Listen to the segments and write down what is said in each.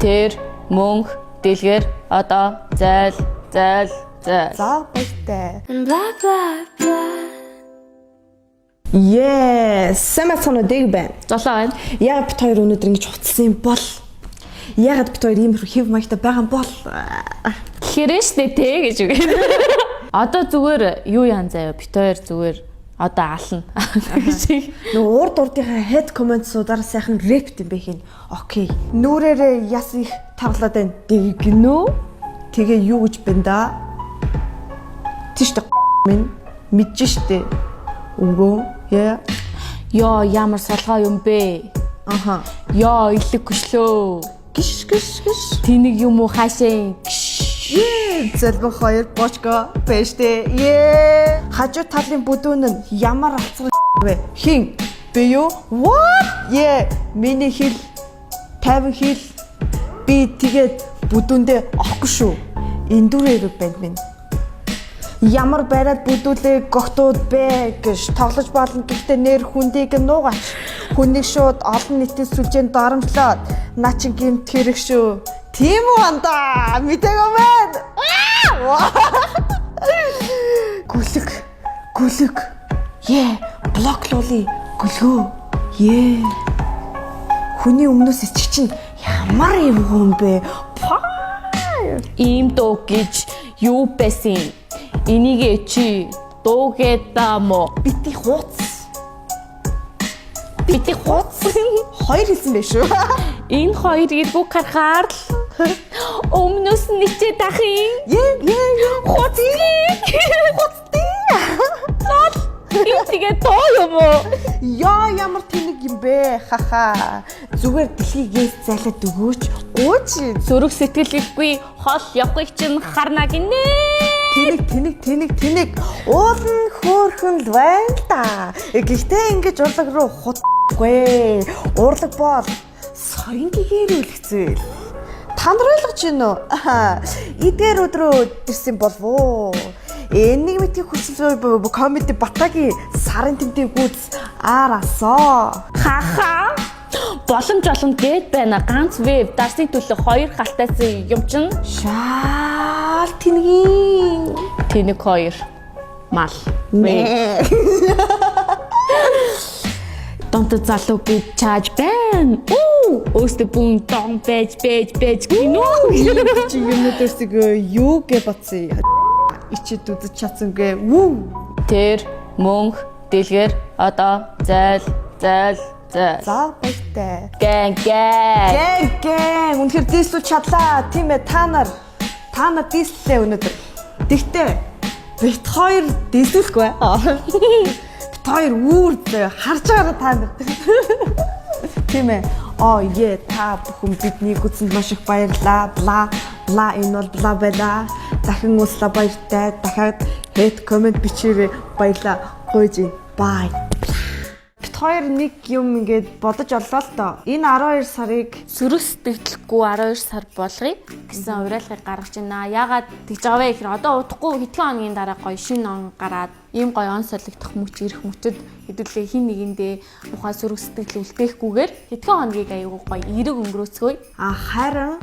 Тэр мөнх дэлгэр одоо зайл. За баяртай. Yes, самацнуудыг байна. Золоо байна. Яг бит хоёр өнөөдөр ингэж хуцсан юм бол ягаад бит хоёр иймэрхүү хэв маягтай байгаа юм бол Хэрэн штэ те гэж үг. Одоо зүгээр юу яан заяа бит хоёр зүгээр одоо ална. нөгөө урд урдынхаа head comment-суудаар сайхан рэпт юм бэ хин. Окей. Нүрээрээ яс их тавлаад байна. Дэгнүү. Тэгээ юу гэж байна да? Тийш та минь мэдж штэ. Өнгөө яа. Ёо ямар салгаа юм бэ? Аха. Ёо илэг хөшлөө. Гиш. Тэнийг юм уу хаашаа? Зэлбэ хоёр бочко пэштэй. Хажуу талын бүдүүн нь ямар алцсан вэ? Хин? Би юу? What? Миний хэл 50 хэл би тэгээд бүдүүндээ орохгүй шүү. Эндүрээр банд минь. Ямар байраад бүдүүлээ гогтууд бэ гэж тоглож болно. Гэхдээ нэр хүндийг нуугаач. Хүнийг шууд олон нийтийн сүлжээнд дарамтлаад наа чи гэмт хэрэг шүү. Тийм үү анда мэдээгүй байна. Гүлэг. Блоклуулъя. Гүлгөө. Хүний өмнөөс иччих чинь ямар юм хүн бэ? Ийм дуу гэж юу байсан? Энийг чи дуугээдаа мо? Бити хууц. Хоёр хэлсэн байх шүү. Энэ хоёрыг бүх харахаар л өмнөөс нь ичээд ахын. Хуцтий. Лол. Тэгээ тоо юм уу? Ямар тэнэг юм бэ? Хаха. Зүгээр дэлхийгээс зайлаад өгөөч. Ууч. Сөрөг сэтгэлгүй хол явахыг чинь харна гинэ. Тэнэг. Уулын хөөрхөн л байна л да. Гэхдээ ингэж урлаг руу хутгүй. Урлаг бол соён гэгээр үлгцэл. Та нар ойлгож байна уу? Эдгээр өдрөө ирсэн болов уу? Энийг мэдхийг хүсэл комеди Батагийн сарын тэмдэг гүйц арасоо. Хаха. Боломж гээд байна. Ганц веб дарсны төлөө 2 халтайсан юм чин. Шаал тэнгийн. Тэнэг 2 мал. Донто залуу гэж чааж байна. Өөртөө бүн дон бэж гинөө. Чи юмнуудэрсэг юу гэж бацъя. Ичээд үзэж чадсангүй. Тэр мөнх дэлгэр одоо зайл. За баяртай. Гэн. Үнэхээр дийслүү чадлаа. Тийм ээ та нар дийслээ өнөөдөр. Тэгтээ бит хоёр дийслүүлэхгүй. Бит хоёр үүр харж байгаа та нар. Тийм ээ. Та бүхэн биднийг үзсэнд маш их баярлалаа. Бла энэ бол бла байла. Дахин ууслаа баяртай. Дахиад head comment бичээрэй. Баярлалаа. Гойж бай. Бит хоёр нэг юм ингээд бодож оллоо л доо. Энэ 12 сарыг Сөрөг сэтгэлгүй 12 сар болгоё гэсэн уриалгыг гаргаж байна. Яагаад тэгж байгаа вэ гэхээр одоо удахгүй хэдхэн хоногийн дараа гоё шинэ он гараад ийм гоё он солигдох мөч ирэх мөчөд хэдүүлээ хин нэгэндээ ухаан сөрөг сэтгэл үлдээхгүйгээр хэдхэн хоногийг аягүй гоё эрэг өнгөрөөцгөөе. Харин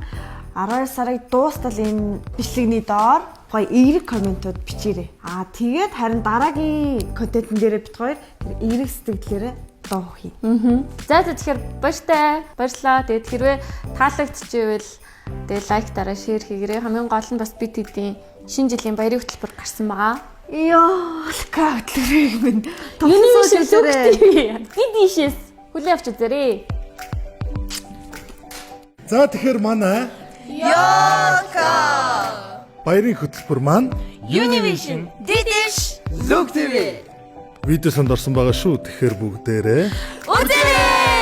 12 сарыг дуустал энэ бичлэгний доор гоё эрэг комментууд бичээрэй. Тэгээд харин дараагийн контентын дээр бит хоёр эрэг сэтгэлээрээ дуу хий. За тэгэхээр баярлалаа. Тэгээд хэрвээ таалагдчихвэл тэгээд лайк дараа шеэр хийгээрэй. Хамгийн гол нь бас бид хэдийн шинэ жилийн баярын хөтөлбөр гарсан байгаа. Хөтөлбөрийг минь томсоолжээрэй. Дишээс хүлээ авч үзээрэй. За тэгэхээр манай баярын хөтөлбөр маань Univision Didish Look TV видео сонд орсон байгаа шүү. Тэгэхээр бүгдээрээ үзээрэй.